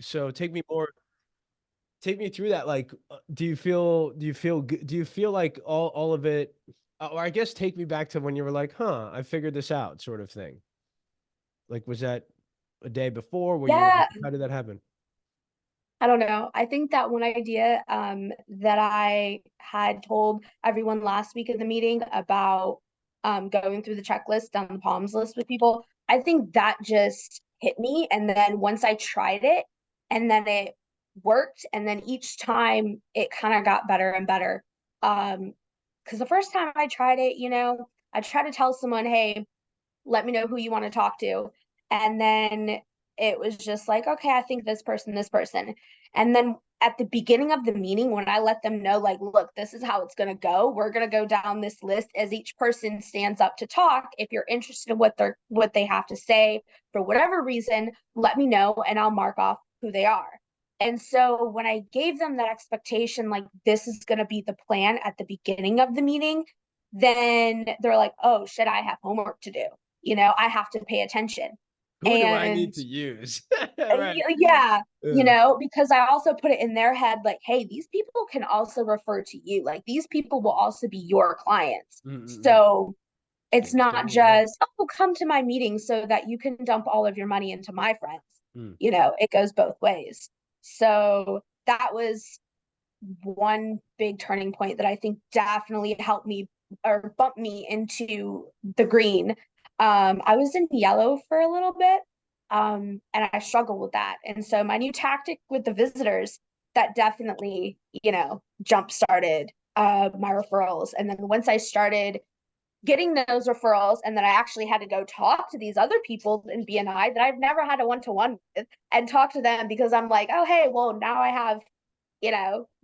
So take me through that. Like, do you feel like all of it, or I guess take me back to when you were like, huh, I figured this out sort of thing. Like, was that a day before? Were you, Yeah, how did that happen? I don't know. I think that one idea that I had told everyone last week in the meeting about going through the checklist down the Palms list with people, I think that just hit me. And then once I tried it, and then it worked, and then each time it kind of got better and better. Because the first time I tried it, I tried to tell someone, hey, let me know who you want to talk to. And then it was just like, okay, I think this person, this person. And then at the beginning of the meeting, when I let them know, like, look, this is how it's going to go. We're going to go down this list as each person stands up to talk. If you're interested in what they have to say for whatever reason, let me know and I'll mark off who they are. And so when I gave them that expectation, like this is going to be the plan at the beginning of the meeting, then they're like, oh shit, I have homework to do. I have to pay attention. Who do I And need to use? Right. yeah, Yeah. because I also put it in their head like, hey, these people can also refer to you. Like these people will also be your clients. Mm-mm-mm. So it's not Absolutely. Yeah. just, oh, come to my meeting so that you can dump all of your money into my friends. Mm. It goes both ways. So that was one big turning point that I think definitely helped me or bumped me into the green. I was in yellow for a little bit, and I struggled with that. And so my new tactic with the visitors that definitely, jump started my referrals. And then once I started getting those referrals, and then I actually had to go talk to these other people in BNI that I've never had a one-to-one with and talk to them because I'm like, oh hey, well now I have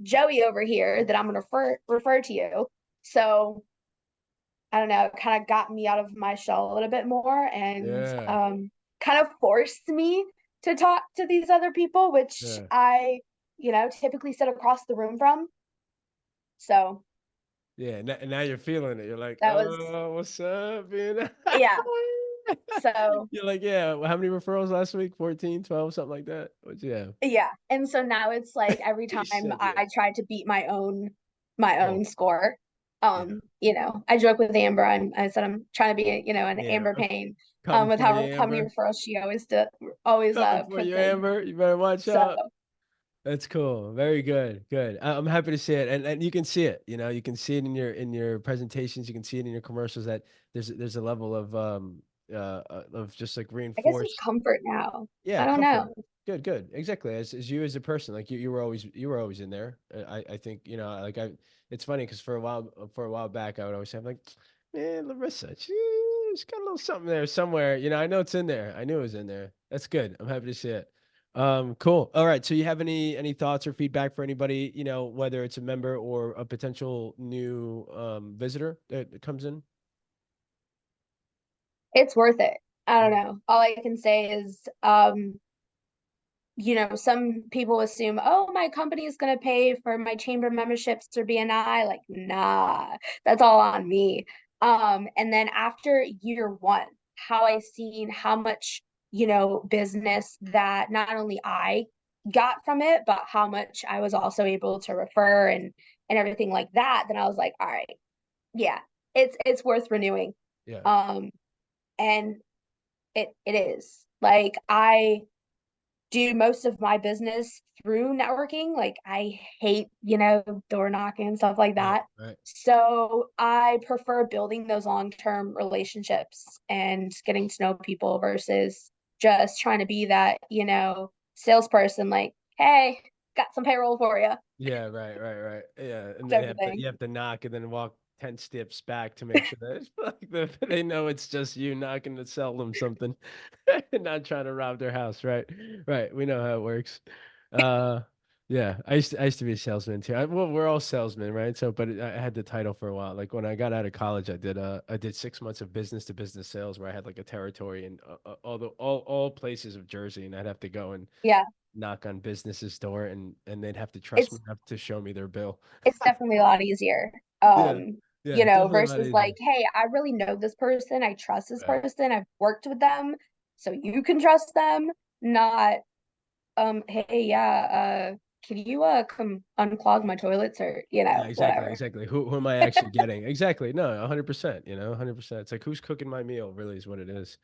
Joey over here that I'm gonna refer to you. So I don't know, it kind of got me out of my shell a little bit more and Yeah. kind of forced me to talk to these other people, which Yeah. I, typically sit across the room from. So Yeah. Now you're feeling it. You're like, that was, oh, what's up? You know? yeah. So You're like, yeah. How many referrals last week? 14, 12, something like that. What you have? yeah. And so now it's like every time You said yeah. I try to beat my Yeah. own score. Yeah. I joke with Amber. I said I'm trying to be, an Yeah. Amber Payne. Coming With for you, how many Amber. referrals she always Coming for puts you, in. Amber. You better watch So out. That's cool. Very good. Good. I'm happy to see it, and you can see it. You can see it in your presentations. You can see it in your commercials that there's a level of just like I guess it's reinforced. comfort now. Yeah, I don't comfort. know. Good, good. Exactly. As you as a person, like you were always in there. I think like I. It's funny because for a while back, I would always say, I'm like, man, Larissa, she's got a little something there somewhere. I know it's in there. I knew it was in there. That's good. I'm happy to see it. Cool. All right. So you have any thoughts or feedback for anybody, whether it's a member or a potential new visitor that comes in? It's worth it. I don't Mm. know. All I can say is, some people assume, oh, my company is going to pay for my chamber memberships or BNI. Like, nah, that's all on me. And then after year one, how I seen how much, business that not only I got from it, but how much I was also able to refer and everything like that. Then I was like, all right, yeah, it's worth renewing. Yeah. Um, and it is. Like I do most of my business through networking. Like I hate, door knocking and stuff like Right. that. Right. So I prefer building those long-term relationships and getting to know people versus just trying to be that, salesperson like, hey, got some payroll for you, Yeah, right, right, right. Yeah, and then type of you thing. have to knock and then walk 10 steps back to make sure that it's like they know it's just you knocking to sell them something, not trying to rob their house, right? Right. We know how it works. Uh, yeah, I used to be a salesman too. Well, we're all salesmen, right? So, but I had the title for a while. Like when I got out of college, I did 6 months of business to business sales where I had like a territory in all places of Jersey, and I'd have to go and Yeah, knock on business's door and they'd have to trust me it's enough to show me their bill. it's definitely a lot easier. Yeah. Yeah, definitely a lot Versus like, easier. hey, I really know this person, I trust this Right. person, I've worked with them, so you can trust them, not, hey, yeah, can you come unclog my toilets or, Yeah, exactly, whatever. exactly. Who am I actually getting? Exactly. No, 100%, 100%. It's like who's cooking my meal really is what it is.